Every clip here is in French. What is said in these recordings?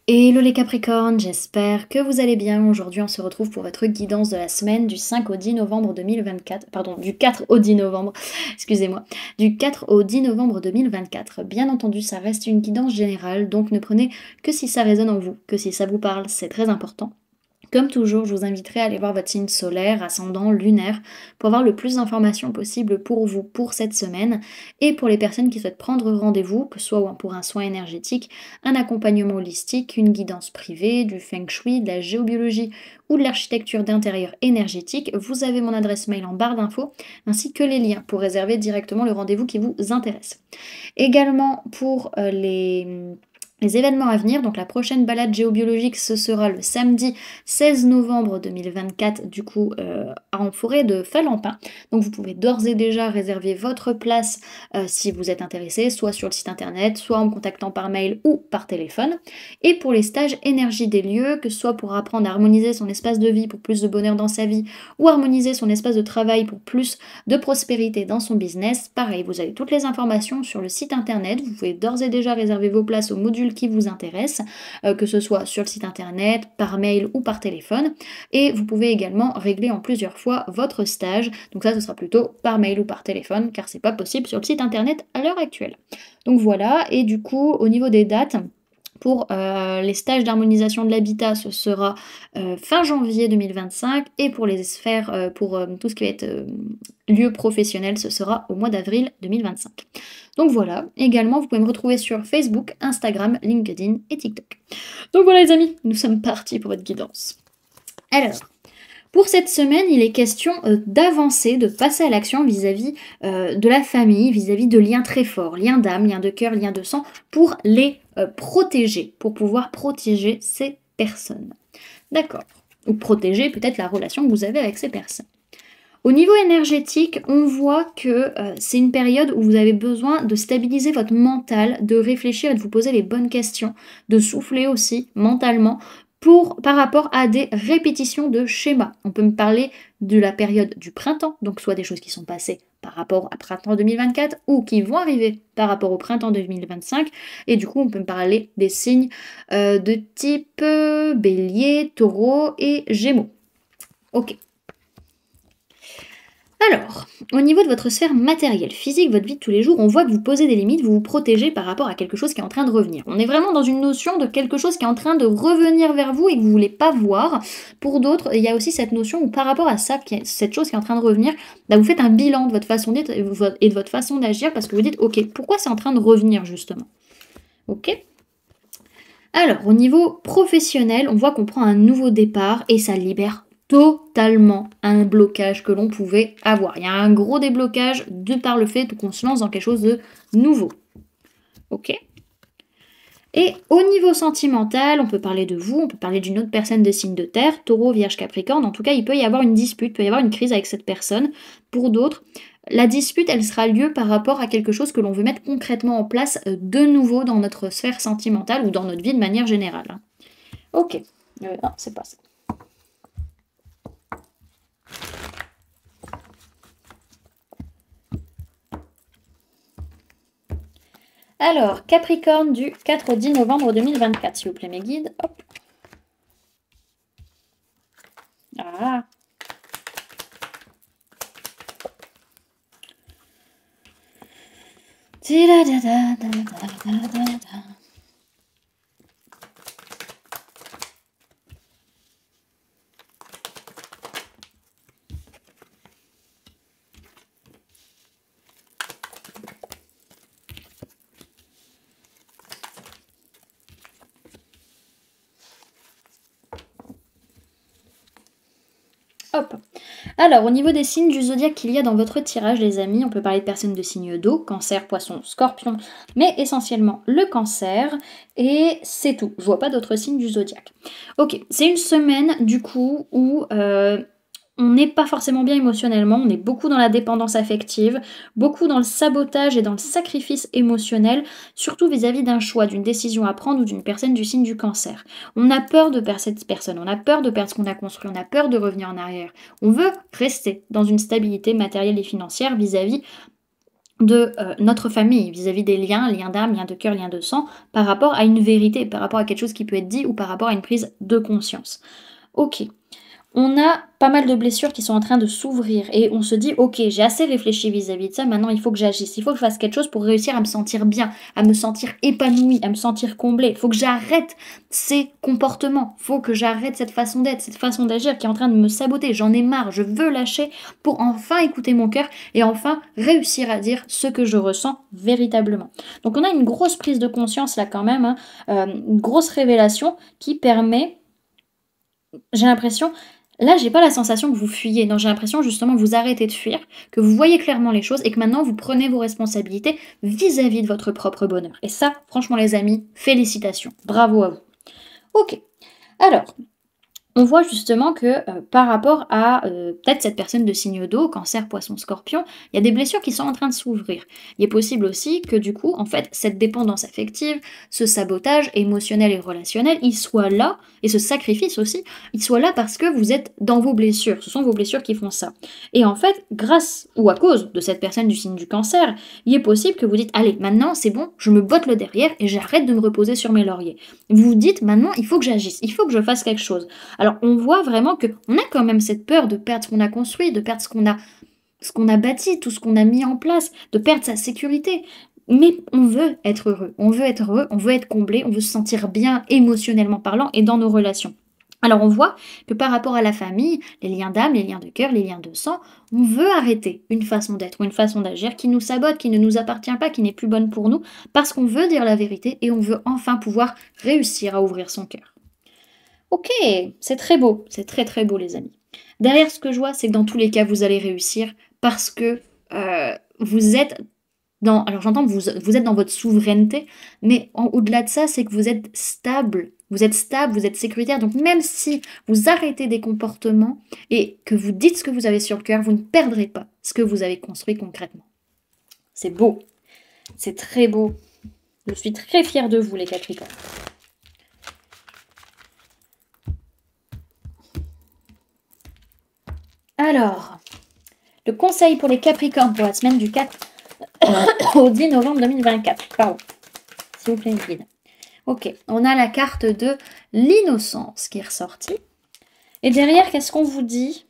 Hello les Capricornes, j'espère que vous allez bien. Aujourd'hui, on se retrouve pour votre guidance de la semaine du 5 au 10 novembre 2024. Pardon, du 4 au 10 novembre, excusez-moi. Du 4 au 10 novembre 2024. Bien entendu, ça reste une guidance générale, donc ne prenez que si ça résonne en vous, que si ça vous parle, c'est très important. Comme toujours, je vous inviterai à aller voir votre signe solaire, ascendant, lunaire, pour avoir le plus d'informations possible pour vous pour cette semaine. Et pour les personnes qui souhaitent prendre rendez-vous, que ce soit pour un soin énergétique, un accompagnement holistique, une guidance privée, du feng shui, de la géobiologie ou de l'architecture d'intérieur énergétique, vous avez mon adresse mail en barre d'infos, ainsi que les liens pour réserver directement le rendez-vous qui vous intéresse. Également pour les événements à venir, donc la prochaine balade géobiologique, ce sera le samedi 16 novembre 2024, du coup, en forêt de Falampin. Donc vous pouvez d'ores et déjà réserver votre place si vous êtes intéressé, soit sur le site internet, soit en me contactant par mail ou par téléphone. Et pour les stages énergie des lieux, que ce soit pour apprendre à harmoniser son espace de vie pour plus de bonheur dans sa vie, ou harmoniser son espace de travail pour plus de prospérité dans son business, pareil, vous avez toutes les informations sur le site internet. Vous pouvez d'ores et déjà réserver vos places au module qui vous intéresse, que ce soit sur le site internet, par mail ou par téléphone. Et vous pouvez également régler en plusieurs fois votre stage. Donc ça, ce sera plutôt par mail ou par téléphone, car c'est pas possible sur le site internet à l'heure actuelle. Donc voilà, et du coup, au niveau des dates, pour les stages d'harmonisation de l'habitat, ce sera fin janvier 2025. Et pour les sphères, pour tout ce qui va être lieu professionnel, ce sera au mois d'avril 2025. Donc voilà, également vous pouvez me retrouver sur Facebook, Instagram, LinkedIn et TikTok. Donc voilà les amis, nous sommes partis pour votre guidance. Alors, pour cette semaine, il est question d'avancer, de passer à l'action vis-à-vis de la famille, vis-à-vis de liens très forts, liens d'âme, liens de cœur, liens de sang, pour les protéger, pour pouvoir protéger ces personnes. D'accord. Ou protéger peut-être la relation que vous avez avec ces personnes. Au niveau énergétique, on voit que c'est une période où vous avez besoin de stabiliser votre mental, de réfléchir et de vous poser les bonnes questions, de souffler aussi mentalement par rapport à des répétitions de schémas. On peut me parler de la période du printemps, donc soit des choses qui sont passées par rapport à printemps 2024 ou qui vont arriver par rapport au printemps 2025. Et du coup, on peut me parler des signes de type bélier, taureau et gémeaux. Ok. Alors, au niveau de votre sphère matérielle, physique, votre vie de tous les jours, on voit que vous posez des limites, vous vous protégez par rapport à quelque chose qui est en train de revenir. On est vraiment dans une notion de quelque chose qui est en train de revenir vers vous et que vous ne voulez pas voir. Pour d'autres, il y a aussi cette notion où par rapport à ça, cette chose qui est en train de revenir, bah vous faites un bilan de votre façon d'être et de votre façon d'agir parce que vous dites, ok, pourquoi c'est en train de revenir justement? Ok. Alors, au niveau professionnel, on voit qu'on prend un nouveau départ et ça libère totalement un blocage que l'on pouvait avoir. Il y a un gros déblocage de par le fait qu'on se lance dans quelque chose de nouveau. Ok. Et au niveau sentimental, on peut parler de vous, on peut parler d'une autre personne de signe de terre, taureau, vierge, capricorne. En tout cas, il peut y avoir une dispute, il peut y avoir une crise avec cette personne. Pour d'autres, la dispute, elle sera lieu par rapport à quelque chose que l'on veut mettre concrètement en place de nouveau dans notre sphère sentimentale ou dans notre vie de manière générale. Ok, non, c'est pas ça. Alors, Capricorne du 4 au 10 novembre 2024, s'il vous plaît, mes guides. Hop. Ah. Hop. Alors, au niveau des signes du zodiaque qu'il y a dans votre tirage, les amis, on peut parler de personnes de signes d'eau, cancer, poisson, scorpion, mais essentiellement le cancer, et c'est tout. Je vois pas d'autres signes du zodiaque. Ok, c'est une semaine, du coup, où on n'est pas forcément bien émotionnellement, on est beaucoup dans la dépendance affective, beaucoup dans le sabotage et dans le sacrifice émotionnel, surtout vis-à-vis d'un choix, d'une décision à prendre ou d'une personne du signe du cancer. On a peur de perdre cette personne, on a peur de perdre ce qu'on a construit, on a peur de revenir en arrière. On veut rester dans une stabilité matérielle et financière vis-à-vis de notre famille, vis-à-vis des liens d'âme, liens de cœur, liens de sang, par rapport à une vérité, par rapport à quelque chose qui peut être dit ou par rapport à une prise de conscience. Ok, on a pas mal de blessures qui sont en train de s'ouvrir et on se dit ok, j'ai assez réfléchi vis-à-vis de ça, maintenant il faut que j'agisse, il faut que je fasse quelque chose pour réussir à me sentir bien, à me sentir épanouie, à me sentir comblée, il faut que j'arrête ces comportements, il faut que j'arrête cette façon d'être, cette façon d'agir qui est en train de me saboter, j'en ai marre, je veux lâcher pour enfin écouter mon cœur et enfin réussir à dire ce que je ressens véritablement. Donc on a une grosse prise de conscience là quand même, hein, une grosse révélation qui permet, j'ai l'impression, là, j'ai pas la sensation que vous fuyez. Non, j'ai l'impression justement que vous arrêtez de fuir, que vous voyez clairement les choses et que maintenant vous prenez vos responsabilités vis-à-vis de votre propre bonheur. Et ça, franchement, les amis, félicitations. Bravo à vous. Ok. Alors, on voit justement que par rapport à peut-être cette personne de signe d'eau, cancer, poisson, scorpion, il y a des blessures qui sont en train de s'ouvrir. Il est possible aussi que du coup, en fait, cette dépendance affective, ce sabotage émotionnel et relationnel, il soit là, et ce sacrifice aussi, il soit là parce que vous êtes dans vos blessures. Ce sont vos blessures qui font ça. Et en fait, grâce ou à cause de cette personne du signe du cancer, il est possible que vous dites, allez, maintenant c'est bon, je me botte le derrière et j'arrête de me reposer sur mes lauriers. Vous vous dites, maintenant, il faut que j'agisse, il faut que je fasse quelque chose. Alors on voit vraiment qu'on a quand même cette peur de perdre ce qu'on a construit, de perdre ce qu'on a bâti, tout ce qu'on a mis en place, de perdre sa sécurité. Mais on veut être heureux, on veut être heureux, on veut être comblé, on veut se sentir bien émotionnellement parlant et dans nos relations. Alors on voit que par rapport à la famille, les liens d'âme, les liens de cœur, les liens de sang, on veut arrêter une façon d'être ou une façon d'agir qui nous sabote, qui ne nous appartient pas, qui n'est plus bonne pour nous, parce qu'on veut dire la vérité et on veut enfin pouvoir réussir à ouvrir son cœur. Ok, c'est très beau, c'est très très beau les amis. Derrière ce que je vois, c'est que dans tous les cas, vous allez réussir parce que vous êtes dans... Alors j'entends que vous êtes dans votre souveraineté, mais au-delà de ça, c'est que vous êtes stable. Vous êtes stable, vous êtes sécuritaire. Donc même si vous arrêtez des comportements et que vous dites ce que vous avez sur le cœur, vous ne perdrez pas ce que vous avez construit concrètement. C'est beau, c'est très beau. Je suis très fière de vous les Capricornes. Alors, le conseil pour les Capricornes pour la semaine du 4 au 10 novembre 2024. Pardon, s'il vous plaît, une guide. Ok, on a la carte de l'innocence qui est ressortie. Et derrière, qu'est-ce qu'on vous dit?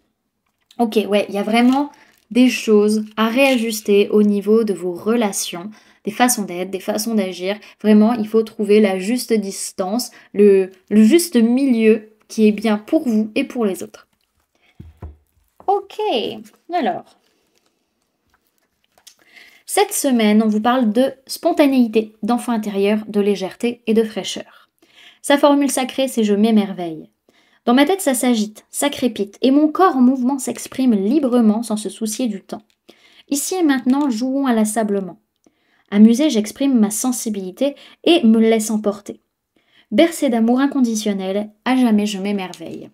Ok, ouais, il y a vraiment des choses à réajuster au niveau de vos relations, des façons d'être, des façons d'agir. Vraiment, il faut trouver la juste distance, le juste milieu qui est bien pour vous et pour les autres. Ok, alors, cette semaine, on vous parle de spontanéité, d'enfant intérieur, de légèreté et de fraîcheur. Sa formule sacrée, c'est « je m'émerveille ». Dans ma tête, ça s'agite, ça crépite, et mon corps en mouvement s'exprime librement sans se soucier du temps. Ici et maintenant, jouons inlassablement. Amusée, j'exprime ma sensibilité et me laisse emporter. Bercée d'amour inconditionnel, à jamais je m'émerveille.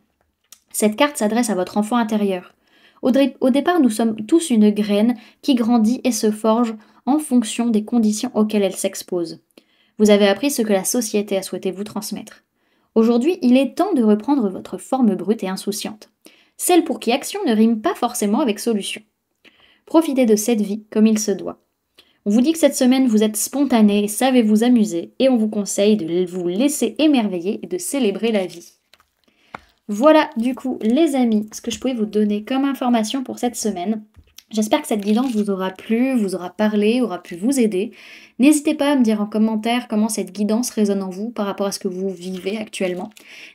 Cette carte s'adresse à votre enfant intérieur. Au départ, nous sommes tous une graine qui grandit et se forge en fonction des conditions auxquelles elle s'expose. Vous avez appris ce que la société a souhaité vous transmettre. Aujourd'hui, il est temps de reprendre votre forme brute et insouciante. Celle pour qui action ne rime pas forcément avec solution. Profitez de cette vie comme il se doit. On vous dit que cette semaine, vous êtes spontané et savez vous amuser, et on vous conseille de vous laisser émerveiller et de célébrer la vie. Voilà du coup les amis, ce que je pouvais vous donner comme information pour cette semaine. J'espère que cette guidance vous aura plu, vous aura parlé, aura pu vous aider. N'hésitez pas à me dire en commentaire comment cette guidance résonne en vous par rapport à ce que vous vivez actuellement.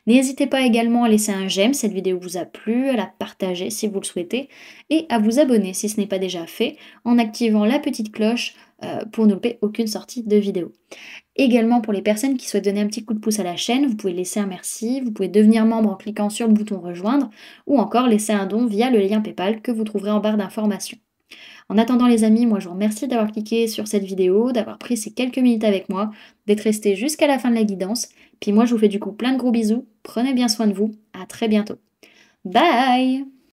N'hésitez pas également à laisser un j'aime si cette vidéo vous a plu, à la partager si vous le souhaitez, et à vous abonner si ce n'est pas déjà fait, en activant la petite cloche pour ne louper aucune sortie de vidéo. Également pour les personnes qui souhaitent donner un petit coup de pouce à la chaîne, vous pouvez laisser un merci, vous pouvez devenir membre en cliquant sur le bouton rejoindre ou encore laisser un don via le lien PayPal que vous trouverez en barre d'informations. En attendant les amis, moi je vous remercie d'avoir cliqué sur cette vidéo, d'avoir pris ces quelques minutes avec moi, d'être resté jusqu'à la fin de la guidance. Puis moi je vous fais du coup plein de gros bisous, prenez bien soin de vous, à très bientôt. Bye!